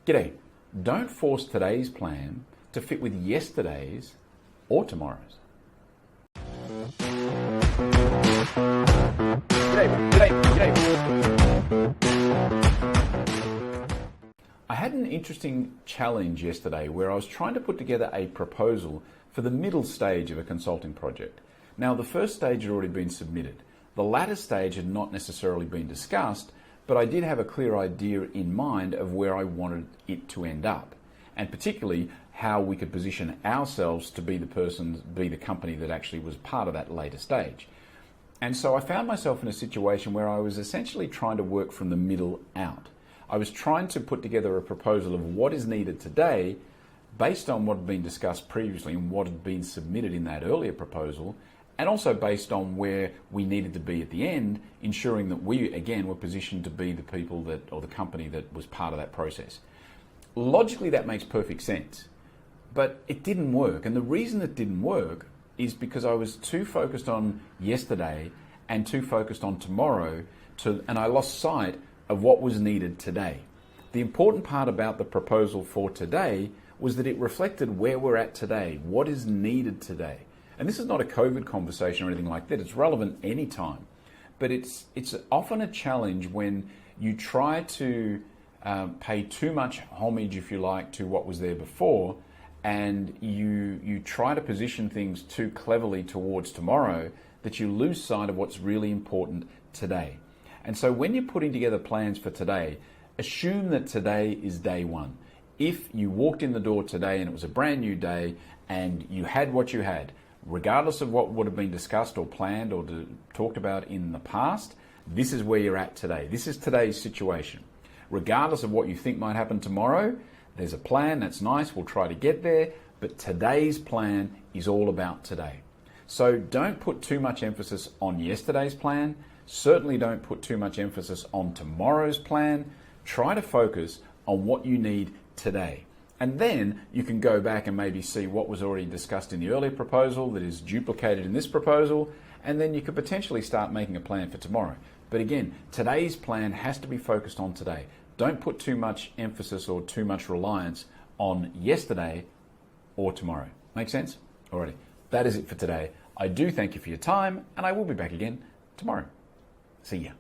G'day. Don't force today's plan to fit with yesterday's or tomorrow's. I had an interesting challenge yesterday where I was trying to put together a proposal for the middle stage of a consulting project. Now, the first stage had already been submitted. The latter stage had not necessarily been discussed, but I did have a clear idea in mind of where I wanted it to end up, and particularly how we could position ourselves to be the company that actually was part of that later stage. And so I found myself in a situation where I was essentially trying to work from the middle out. I was trying to put together a proposal of what is needed today based on what had been discussed previously and what had been submitted in that earlier proposal, and also based on where we needed to be at the end, ensuring that we, again, were positioned to be the people that, or the company that was part of that process. Logically, that makes perfect sense, but it didn't work. And the reason it didn't work is because I was too focused on yesterday and too focused on tomorrow, and I lost sight of what was needed today. The important part about the proposal for today was that it reflected where we're at today, what is needed today. And this is not a COVID conversation or anything like that. It's relevant anytime. But it's often a challenge when you try to pay too much homage, if you like, to what was there before, and you try to position things too cleverly towards tomorrow, that you lose sight of what's really important today. And so when you're putting together plans for today, assume that today is day one. If you walked in the door today and it was a brand new day and you had what you had, regardless of what would have been discussed or planned or talked about in the past, this is where you're at today. This is today's situation. Regardless of what you think might happen tomorrow, there's a plan, that's nice, we'll try to get there, but today's plan is all about today. So don't put too much emphasis on yesterday's plan. Certainly don't put too much emphasis on tomorrow's plan. Try to focus on what you need today. And then you can go back and maybe see what was already discussed in the earlier proposal that is duplicated in this proposal, and then you could potentially start making a plan for tomorrow. But again, today's plan has to be focused on today. Don't put too much emphasis or too much reliance on yesterday or tomorrow. Make sense? Alrighty, that is it for today. I do thank you for your time, and I will be back again tomorrow. See ya.